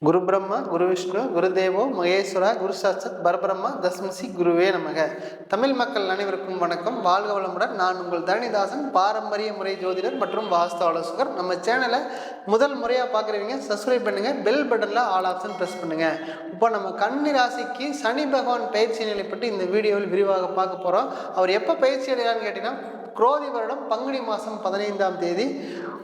குரு பிரம்மா குரு விஷ்ணு குரு தேவோ மகேஸ்வரா குரு சாட்சாத் பரபிரம்மா தஸ்மசி குருவே நமக. தமிழ் மக்கள் அனைவருக்கும் வணக்கம், வாழ்க வளமுடன். நான் உங்கள் தரணிதாசன், பாரம்பரிய முறை ஜோதிடர் மற்றும் வாஸ்து ஆலோசகர். நம்ம சேனலை முதல் முறையாக பார்க்குறவங்க சப்ஸ்கிரைப் பண்ணுங்கள், பெல் பட்டனில் ஆல் ஆப்ஷன் ப்ரெஸ் பண்ணுங்கள். இப்போ நம்ம கன்னி ராசிக்கு சனி பகவான் பயிற்சி நிலை பற்றி இந்த வீடியோவில் விரிவாக பார்க்க போகிறோம். அவர் எப்போ பயிற்சி அடைகிறான்னு கேட்டிங்கன்னா, குரோதி வருடம் பங்குனி மாதம் 15ஆம் தேதி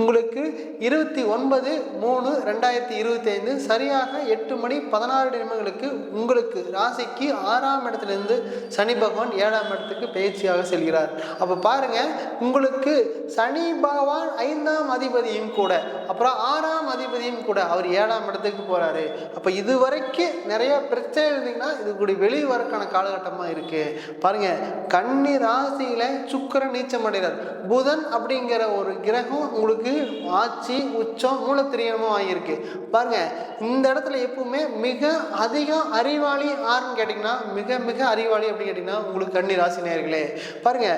உங்களுக்கு 29/3/2025 சரியாக 8:16 உங்களுக்கு ராசிக்கு 6ஆம் இடத்திலிருந்து சனி பகவான் 7ஆம் இடத்துக்கு பயிற்சியாக செல்கிறார். அப்போ பாருங்க, உங்களுக்கு சனி பகவான் 5ஆம் அதிபதியும் கூட, அப்புறம் 6ஆம் அதிபதியும் கூட, அவர் 7ஆம் இடத்துக்கு போறாரு. அப்போ இதுவரைக்கும் நிறைய பிரச்சனை இருந்தீங்கன்னா இது கூட வெளியே வரக்கான காலகட்டமாக இருக்கு. பாருங்க, கன்னி ராசியில சுக்கிரன் நீச்சம் அடைகிறார். புதன் அப்படிங்கிற ஒரு கிரகம் உங்களுக்கு ஆட்சி உச்சம் மூலத்திரியமும் ஆகியிருக்கு. பாருங்க, இந்த இடத்துல எப்பவுமே மிக அதிகம் அறிவாளி யாருன்னு கேட்டீங்கன்னா, மிக மிக அறிவாளி அப்படின்னு கேட்டீங்கன்னா உங்களுக்கு கன்னி ராசி நேயர்களே. பாருங்க,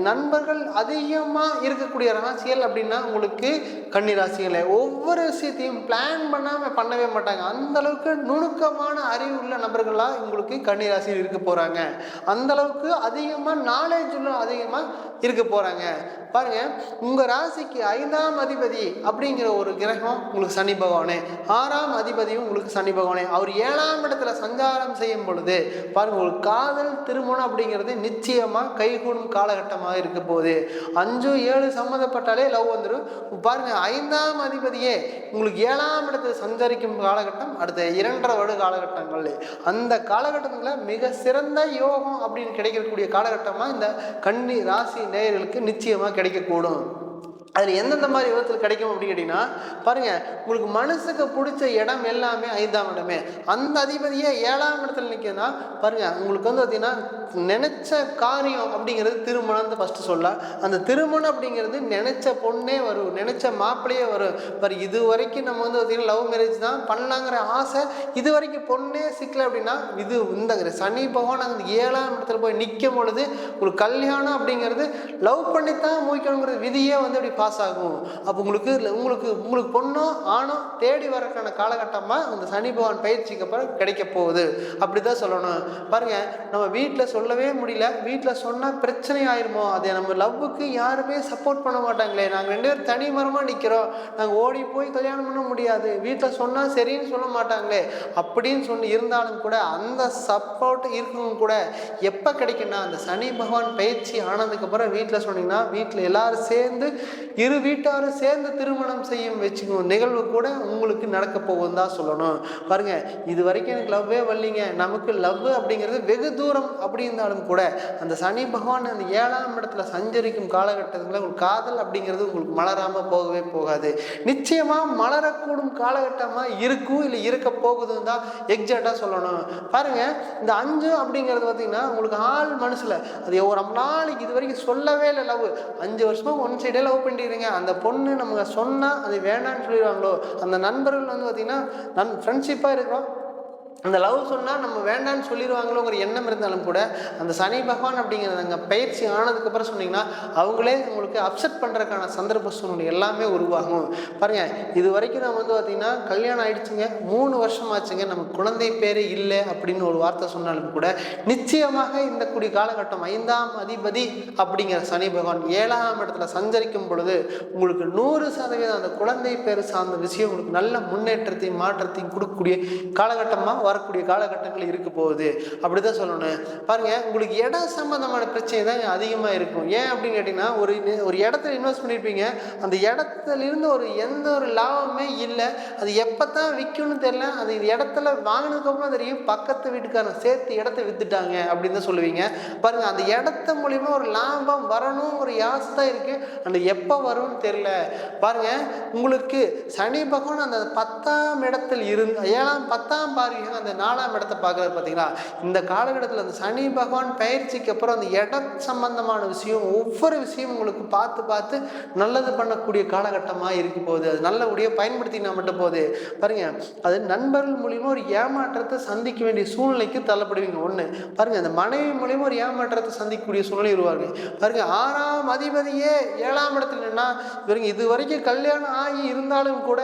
நண்பர்கள் அதிகமா இருக்கக்கூடிய ராசிகள் அப்படின்னா உங்களுக்கு கன்னி ராசிகளே. ஒவ்வொரு விஷயத்தையும் பிளான் பண்ணாம பண்ணவே மாட்டாங்க. அந்த அளவுக்கு நுணுக்கமான அறிவு உள்ள நபர்களா உங்களுக்கு கன்னி ராசியில் இருக்க போறாங்க. அந்த அளவுக்கு அதிகமா நாலேஜ் உள்ள அதிகமா இருக்க போறாங்க. பாருங்க, உங்க ராசிக்கு 5ஆம் அதிபதி அப்படிங்கிற ஒரு கிரகம் உங்களுக்கு சனி பகவானே, 6ஆம் அதிபதியும் உங்களுக்கு சனி பகவானே. அவர் 7ஆம் இடத்துல சஞ்சாரம் செய்யும் பொழுது பாருங்க, உங்களுக்கு காதல் திருமணம் அப்படிங்கிறது நிச்சயமா கைகூடும் காலகட்டமாக இருக்க போகுது. 5, 7 சம்மந்தப்பட்டாலே லவ் வந்துடும். பாருங்க, 5ஆம் அதிபதியே உங்களுக்கு 7ஆம் இடத்துல சஞ்சரிக்கும் காலகட்டம் அடுத்த 2.5 வருட காலகட்டங்கள். அந்த காலகட்டத்தில் மிக சிறந்த யோகம் அப்படின்னு கிடைக்கக்கூடிய காலகட்டமா இந்த கன்னி ராசி நேயர்களுக்கு நிச்சயமா கிடைக்கக்கூடும். அதில் எந்தெந்த மாதிரி விதத்தில் கிடைக்கும் அப்படின்னு கேட்டிங்கன்னா, பாருங்கள், உங்களுக்கு மனசுக்கு பிடிச்ச இடம் எல்லாமே 5ஆம் இடமே. அந்த அதிபதியே 7ஆம் இடத்துல நிற்குதுன்னா பாருங்கள், உங்களுக்கு வந்து பார்த்திங்கன்னா நினச்ச காரியம் அப்படிங்கிறது திருமணம் ஃபஸ்ட்டு சொல்லலாம். அந்த திருமணம் அப்படிங்கிறது நினச்ச பொண்ணே வரும், நினச்ச மாப்பிள்ளையே வரும். பாரு, இது வரைக்கும் நம்ம வந்து பார்த்திங்கன்னா லவ் மேரேஜ் தான் பண்ணலாங்கிற ஆசை, இது வரைக்கும் பொண்ணே சிக்கலை அப்படின்னா இது இந்த சனி பகவான் அந்த 7ஆம் இடத்துல போய் நிற்கும் பொழுது உங்களுக்கு கல்யாணம் அப்படிங்கிறது லவ் பண்ணித்தான் முடிக்கணுங்கிற விதியே வந்து அப்படி பாஸ் ஆகும். அப்போ உங்களுக்கு பொண்ணோ ஆணோ தேடி வரக்கான காலகட்டமாக அந்த சனி பகவான் பயிற்சிக்கு அப்புறம் கிடைக்க போகுது. அப்படிதான் சொல்லணும். பாருங்க, நம்ம வீட்டில் சொல்லவே முடியல, வீட்டில் சொன்னால் பிரச்சனை ஆயிருமோ, அதை நம்ம லவ்வுக்கு யாருமே சப்போர்ட் பண்ண மாட்டாங்களே, நாங்கள் 2 பேரும் தனி மரமாக நிற்கிறோம், நாங்கள் ஓடி போய் கல்யாணம் பண்ண முடியாது, வீட்டில் சொன்னால் சரின்னு சொல்ல மாட்டாங்களே அப்படின்னு சொல்லி இருந்தாலும் கூட அந்த சப்போர்ட் இருக்கவும் கூட எப்போ கிடைக்குன்னா, அந்த சனி பகவான் பயிற்சி ஆனதுக்கப்புறம் வீட்டில் சொன்னீங்கன்னா வீட்டில் எல்லாரும் சேர்ந்து இரு வீட்டாரும் சேர்ந்து திருமணம் செய்யும் வச்சுக்கணும் நிகழ்வு கூட உங்களுக்கு நடக்க போகும் தான் சொல்லணும். பாருங்க, இது வரைக்கும் எனக்கு லவ்வே வரலிங்க, நமக்கு லவ் அப்படிங்கிறது வெகு தூரம் அப்படி இருந்தாலும் கூட அந்த சனி பகவான் அந்த 7ஆம் இடத்துல சஞ்சரிக்கும் காலகட்டத்தில் உங்களுக்கு காதல் அப்படிங்கிறது உங்களுக்கு மலராமல் போகவே போகாது. நிச்சயமாக மலரக்கூடும் காலகட்டமாக இருக்கும், இல்லை இருக்க போகுதுன்னு தான் எக்ஸாக்டாக சொல்லணும். பாருங்க, இந்த 5 அப்படிங்கிறது பார்த்தீங்கன்னா உங்களுக்கு ஆள் மனசில் அது ஒரு நாளைக்கு இது வரைக்கும் சொல்லவே இல்லை லவ், 5 வருஷமா ஒன் சைடே லவ் பண்ணிடுறீங்க. அந்த பொண்ணு நமக்கு சொன்னால் அது வேண்டான்னு சொல்லிடுவாங்களோ, அந்த நண்பர்கள் வந்து பார்த்தீங்கன்னா ஃப்ரெண்ட்ஷிப்பாக இருக்கிறோம், அந்த லவ் சொன்னால் நம்ம வேண்டான்னு சொல்லிடுவாங்களோங்கிற எண்ணம் இருந்தாலும் கூட அந்த சனி பகவான் அப்படிங்கிறது அங்கே பயிற்சி ஆனதுக்கப்புறம் சொன்னீங்கன்னா அவங்களே உங்களுக்கு அப்செட் பண்ணுறதுக்கான சந்தர்ப்ப சூழ்நிலை எல்லாமே உருவாகும். பாருங்கள், இது வரைக்கும் நம்ம வந்து பார்த்திங்கன்னா கல்யாணம் ஆகிடுச்சுங்க, 3 வருஷம் ஆச்சுங்க, நமக்கு குழந்தை பேரே இல்லை அப்படின்னு ஒரு வார்த்தை சொன்னாலும் கூட நிச்சயமாக இந்த கூடிய காலகட்டம் 5ஆம் அதிபதி அப்படிங்கிற சனி பகவான் 7ஆம் இடத்துல சஞ்சரிக்கும் பொழுது உங்களுக்கு 100% அந்த குழந்தை பேர் சார்ந்த விஷயம் உங்களுக்கு நல்ல முன்னேற்றத்தையும் மாற்றத்தையும் கொடுக்கக்கூடிய காலகட்டமாக வரக்கூடிய காலகட்டங்கள் இருக்க போகுது. அப்படிதான் சொல்லணும். பாருங்க, உங்களுக்கு இடம் சம்பந்தமான பிரச்சனை தான் அதிகமாக இருக்கும். ஏன் அப்படின்னு கேட்டீங்கன்னா, ஒரு இடத்துல இன்வெஸ்ட் பண்ணியிருப்பீங்க, அந்த இடத்துல இருந்து எந்த ஒரு லாபமே இல்லை, அது எப்பத்தான் விற்கும்னு தெரியல, அது இடத்துல வாங்கினதுக்கப்புறம் தெரியும் பக்கத்து வீட்டுக்காரன் சேர்த்து இடத்த வித்துட்டாங்க அப்படின்னு தான் சொல்லுவீங்க. பாருங்க, அந்த இடத்த மூலியமா ஒரு லாபம் வரணும் ஒரு யாசை தான் இருக்கு, அந்த எப்போ வரும்னு தெரியல. பாருங்க, உங்களுக்கு சனி பகவான் அந்த 10ஆம் இடத்தில் இருந்து 10ஆம் பாருங்க அந்த 4ஆம் இடத்தை பார்க்குறது பார்த்தீங்களா, இந்த காலகட்டத்தில் அந்த சனி பகவான் பயிற்சிக்கு அப்புறம் அந்த இட சம்பந்தமான விஷயம் ஒவ்வொரு விஷயம் உங்களுக்கு பார்த்து பார்த்து நல்லது பண்ணக்கூடிய காலகட்டமாக இருக்க போகுது. அது நல்லபடியாக பயன்படுத்தினா மட்டும் போகுது. பாருங்க, அது நண்பர்கள் மூலியமாக ஒரு ஏமாற்றத்தை சந்திக்க வேண்டிய சூழ்நிலைக்கு தள்ளப்படுவீங்க. ஒன்று பாருங்க, அந்த மனைவி மூலியமாக ஒரு ஏமாற்றத்தை சந்திக்கக்கூடிய சூழ்நிலை உருவாங்க. பாருங்க, 6ஆம் அதிபதியே 7ஆம் இடத்துல என்னன்னா, இது வரைக்கும் கல்யாணம் ஆகி இருந்தாலும் கூட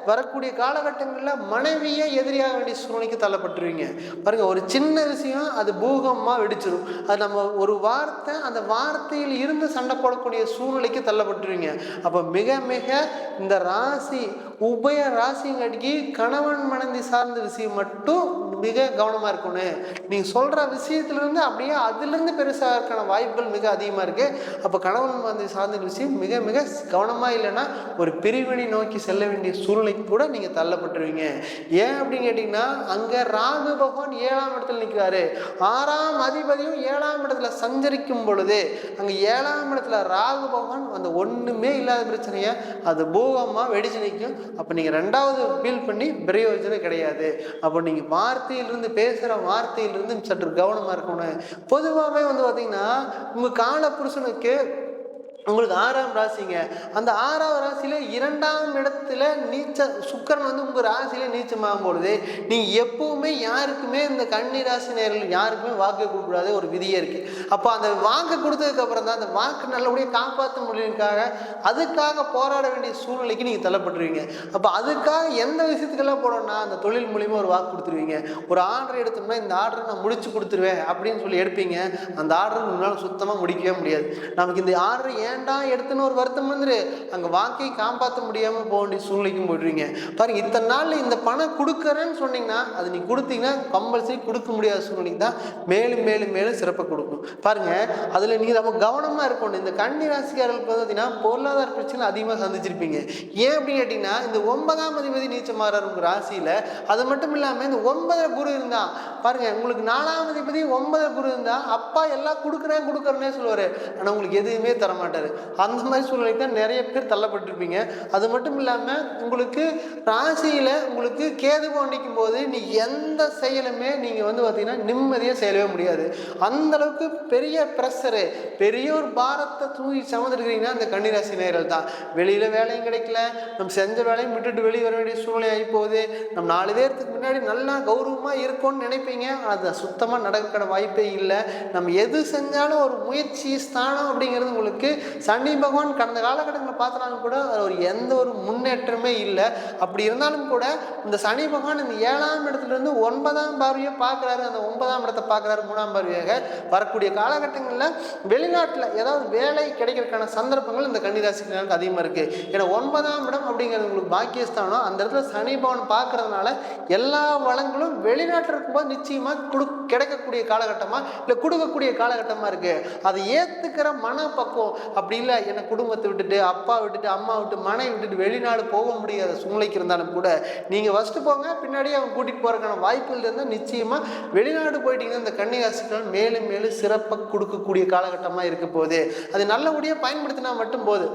வரக்கூடிய காலகட்டங்களில் மனைவியே எதிரியாக வேண்டிய சூழ்நிலைக்கு தள்ளப்பட்டுருவீங்க. பாருங்க, ஒரு சின்ன விஷயம் அது பூகமா வெடிச்சிடும். அது நம்ம ஒரு வார்த்தை, அந்த வார்த்தையில் இருந்து சண்டை போடக்கூடிய சூழ்நிலைக்கு தள்ளப்பட்டுருவீங்க. அப்போ மிக மிக இந்த ராசி உபய ராசிங்காட்டிக்கு கணவன் மனைவி சார்ந்த விஷயம் மட்டும் மிக கவனமாக இருக்கணும். நீங்கள் சொல்கிற விஷயத்துலேருந்து அப்படியே அதுலேருந்து பெருசாக இருக்கான வாய்ப்புகள் மிக அதிகமாக இருக்குது. அப்போ கணவன் மனைவி சார்ந்த விஷயம் மிக மிக கவனமாக இல்லைன்னா ஒரு பிரிவினை நோக்கி செல்ல வேண்டிய சூழ்நிலைக்கு கூட நீங்கள் தள்ளப்பட்டுருவீங்க. ஏன் அப்படின்னு கேட்டிங்கன்னா, அங்கே ராகு பகவான் 7ஆம் இடத்துல நிற்கிறாரு. 6ஆம் அதிபதியும் 7ஆம் இடத்துல சஞ்சரிக்கும் பொழுது அங்கே 7ஆம் இடத்துல ராகு பகவான் அந்த ஒன்றுமே இல்லாத பிரச்சனையை அது பூகமாக வெடிச்சு நிற்கும். அப்போ நீங்கள் 2வது ஃபீல் பண்ணி பிரயோஜனம் கிடையாது. அப்போ நீங்கள் வார்த்தையிலிருந்து பேசுகிற வார்த்தையிலிருந்து சற்று கவனமாக இருக்கணும். பொதுவாகவே பார்த்தீங்கன்னா உங்கள் கால புருஷனுக்கு உங்களுக்கு 6ஆம் ராசிங்க, அந்த 6ஆவது ராசியில 2ஆம் இடத்துல நீச்ச சுக்கிரன் உங்கள் ராசியில நீச்சமாகும் பொழுது நீங்கள் எப்பவுமே யாருக்குமே இந்த கன்னி ராசி நேரில் யாருக்குமே வாக்கு கொடுக்கூடாது ஒரு விதியே இருக்கு. அப்போ அந்த வாக்கு கொடுத்ததுக்கு அப்புறம் தான் அந்த வாக்கு நல்லபடியாக காப்பாற்ற முடியறதுக்காக அதுக்காக போராட வேண்டிய சூழ்நிலைக்கு நீங்கள் தள்ளப்பட்டுருவீங்க. அப்போ அதுக்காக எந்த விஷயத்துக்கெல்லாம் போடணும்னா அந்த தொழில் மூலியமாக ஒரு வாக்கு கொடுத்துருவீங்க. ஒரு ஆர்டர் எடுத்தோம்னா இந்த ஆர்டரை நான் முடிச்சு கொடுத்துருவேன் அப்படின்னு சொல்லி எடுப்பீங்க. அந்த ஆர்டர் உங்களால் சுத்தமாக முடிக்கவே முடியாது. நமக்கு இந்த ஆர்டர் ஏன்டா எடுத்துன்னு ஒரு வருத்தம் வந்துரு அங்கே வாக்கை காப்பாற்ற முடியாமல் போக வேண்டிய சூழ்நிலைக்கும் போயிடுவீங்க. பாருங்க, இத்தனை நாள் இந்த பணம் கொடுக்குறேன்னு சொன்னீங்கன்னா அது நீ கொடுத்தீங்கன்னா கம்பல்சரி கொடுக்க முடியாத சூழ்நிலைக்கு தான் மேலும் மேலும் மேலும் சிறப்பாக கொடுக்கும். பாருங்க, அதில் நீங்கள் நம்ம கவனமாக இருக்கணும். இந்த கன்னி ராசிக்காரர்களுக்கு பார்த்தீங்கன்னா பொருளாதார பிரச்சனை அதிகமாக சந்திச்சிருப்பீங்க. ஏன் அப்படின்னு கேட்டிங்கன்னா, இந்த 9ஆம் அதிபதி நீச்சமாறார் உங்கள் ராசியில். அது மட்டும் இல்லாமல் இந்த 9 குரு இருந்தா பாருங்க, உங்களுக்கு 4ஆம் அதிபதி 9 குரு இருந்தா அப்பா எல்லாம் கொடுக்குறேன்னே சொல்லுவார். ஆனால் உங்களுக்கு எதுவுமே தரமாட்டார். அந்த மாதிரி சூழ்நிலைக்கு தான் நிறைய பேர் தள்ளப்பட்டிருப்பீங்க. அது மட்டும் இல்லாமல் உங்களுக்கு ராசியில் உங்களுக்கு கேது நிற்கும் போது நீ எந்த செயலுமே நீங்கள் பார்த்தீங்கன்னா நிம்மதியாக செய்யவே முடியாது. அந்த அளவுக்கு பெரிய ப்ரெஷரு, பெரிய ஒரு பாரத்தை தூக்கி சமந்துருக்கிறீங்கன்னா அந்த கன்னிராசி நேயர்கள் தான். வெளியில் வேலையும் கிடைக்கல, நம்ம செஞ்ச வேலையும் விட்டுட்டு வெளியே வர வேண்டிய சூழ்நிலை ஆகி போகுது. நம்ம 4 பேர்த்துக்கு முன்னாடி நல்லா கௌரவமாக இருக்கும்னு நினைப்பீங்க. அது சுத்தமாக நடக்கிற வாய்ப்பே இல்லை. நம்ம எது செஞ்சாலும் ஒரு முயற்சி ஸ்தானம் அப்படிங்கிறது உங்களுக்கு சனி பகவான் கடந்த காலகட்டங்களில் பார்த்தாலும் கூட ஒரு எந்த ஒரு முன்னேற்றமே இல்லை. அப்படி இருந்தாலும் கூட இந்த சனி பகவான் இந்த 7ஆம் இடத்துலேருந்து 9ஆம் பார்வையை பார்க்குறாரு. அந்த 9ஆம் இடத்தை பார்க்குறாரு 3ஆம் பார்வையாக. வரக்கூடிய காலகட்டங்களில் வெளிநாட்டில் ஏதாவது வேலை கிடைக்கிறதுக்கான சந்தர்ப்பங்கள் இந்த கன்னிராசிக்கு அதிகமாக இருக்குது. ஏன்னா 9ஆம் இடம் அப்படிங்கிறது உங்களுக்கு பாக்கியஸ்தானம். அந்த இடத்துல சனி பகவான் பார்க்கறதுனால எல்லா வளங்களும் வெளிநாட்டில் இருக்கும்போது நிச்சயமாக கிடைக்கக்கூடிய காலகட்டமாக இல்லை கொடுக்கக்கூடிய காலகட்டமாக இருக்குது. அதை ஏற்றுக்கிற மனப்பக்குவம் அப்படி இல்லை. என்னை குடும்பத்தை விட்டுட்டு அப்பா விட்டுட்டு அம்மா விட்டு மனைவி விட்டுட்டு வெளிநாடு போக முடியாத சூழ்நிலைக்கு இருந்தாலும் கூட நீங்கள் ஃபஸ்ட்டு போங்க, பின்னாடியே அவங்க கூட்டிகிட்டு போகிறதுக்கான வாய்ப்புகள் இருந்தால் நிச்சயமாக வெளிநாடு போயிட்டீங்கன்னா இந்த கன்னிராசிகள் மேலும் மேலும் சிறப்பாக கொடுக்கக்கூடிய காலகட்டமாக இருக்க போகுது. அது நல்லபடியாக பயன்படுத்தினா மட்டும் போது.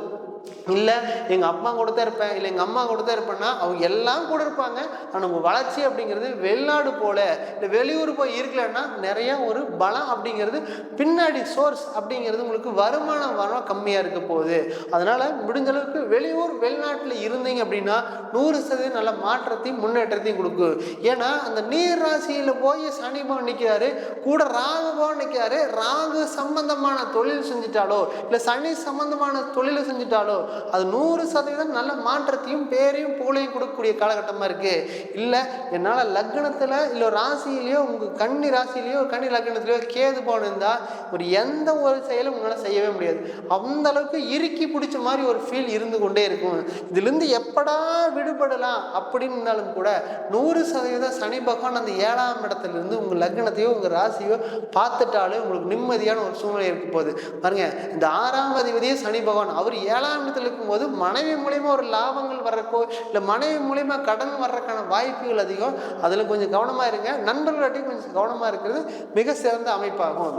இல்லை எங்கள் அப்பா கூட தான் இருப்பேன், இல்லை எங்கள் அம்மா கூட தான் இருப்பேன்னா அவங்க எல்லாம் கூட இருப்பாங்க. ஆனால் உங்கள் வளர்ச்சி அப்படிங்கிறது வெளிநாடு போல இல்லை வெளியூர் போய் இருக்கலன்னா நிறைய ஒரு பலம் அப்படிங்கிறது பின்னாடி சோர்ஸ் அப்படிங்கிறது உங்களுக்கு வருமானம் கம்மியாக இருக்க போகுது. அதனால் முடிஞ்ச அளவுக்கு வெளியூர் வெளிநாட்டில் இருந்தீங்க அப்படின்னா 100% நல்ல மாற்றத்தையும் முன்னேற்றத்தையும் கொடுக்கும். ஏன்னா அந்த நீர் ராசியில் போய் சனி பகவான் நிற்கிறாரு, கூட ராகு பகவான் நிற்கிறாரு. ராகு சம்பந்தமான தொழில் செஞ்சுட்டாலோ இல்லை சனி சம்பந்தமான தொழில் செஞ்சுட்டாலோ அது 100% நல்ல மாற்றத்தையும் பேரையும் புகழையும் கொடுக்கக்கூடிய காலகட்டமாக இருக்குது. இல்லை என்னால் லக்னத்தில் இல்லை ராசியிலையோ உங்கள் கன்னி ராசியிலையோ கன்னி லக்னத்திலையோ கேது போனிருந்தால் ஒரு எந்த ஒரு செயலும் உங்களால் செய்யவே முடியாது. அந்த அளவுக்கு இறுக்கி பிடிச்ச மாதிரி ஒரு ஃபீல் இருந்து கொண்டே இருக்கும். இதுலேருந்து எப்படா விடுபடலாம் அப்படின்னு இருந்தாலும் கூட 100% சனி பகவான் அந்த 7ஆம் இடத்துலேருந்து உங்கள் லக்னத்தையோ உங்கள் ராசியோ பார்த்துட்டாலே உங்களுக்கு நிம்மதியான ஒரு சூழ்நிலை இருக்க போகுது. பாருங்க, இந்த 6ஆம் அதிபதியே சனி பகவான் அவர் 7ஆம் இடத்துல இருக்கும்போது மனைவி மூலியமா ஒரு லாபங்கள் வர்றக்கோ இல்லை மனைவி மூலியமா கடன் வர்றதுக்கான வாய்ப்புகள் அதிகம். அதில் கொஞ்சம் கவனமாக இருங்க. நண்பர்களாட்டையும் கொஞ்சம் கவனமாக இருக்கிறது மிக சிறந்த அமைப்பாகும்.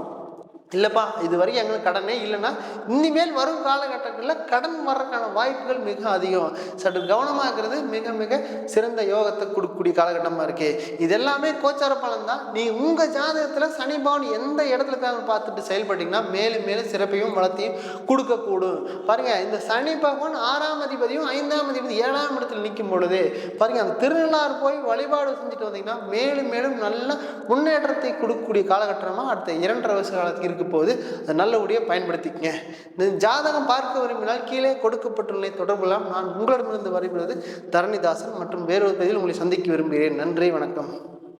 இல்லைப்பா இது வரைக்கும் எங்களுக்கு கடனே இல்லைன்னா இனிமேல் வரும் காலகட்டங்களில் கடன் வர்றதுக்கான வாய்ப்புகள் மிக அதிகம். சற்று கவனமாக இருக்கிறது மிக மிக சிறந்த யோகத்தை கொடுக்கக்கூடிய காலகட்டமாக இருக்கு. இது எல்லாமே கோச்சார பலன் தான். நீ உங்கள் ஜாதகத்தில் சனி பகவான் எந்த இடத்துல இருக்காங்கன்னு பார்த்துட்டு செயல்பட்டீங்கன்னா மேலும் மேலும் சிறப்பையும் வளத்தையும் கொடுக்கக்கூடும். பாருங்க, இந்த சனி பகவான் 6ஆம் அதிபதியும் 5ஆம் அதிபதி 7ஆம் இடத்துல நிற்கும் பொழுது பாருங்க, அந்த திருநள்ளாறு போய் வழிபாடு செஞ்சுட்டு வந்தீங்கன்னா மேலும் மேலும் நல்ல முன்னேற்றத்தை கொடுக்கக்கூடிய காலகட்டமாக அடுத்த 2.5 வருஷ காலத்துக்கு இருக்கு போது அதை நல்லபடியாக பயன்படுத்திக்கங்க. இந்த ஜாதகம் பார்க்க விரும்பினால் கீழே கொடுக்கப்பட்டுள்ள தொடர்புலாம் நான் உங்களிடமிருந்து வருகிறது தரணிதாசன் மற்றும் வேறொரு பதிவில் உங்களை சந்திக்க விரும்புகிறேன். நன்றி, வணக்கம்.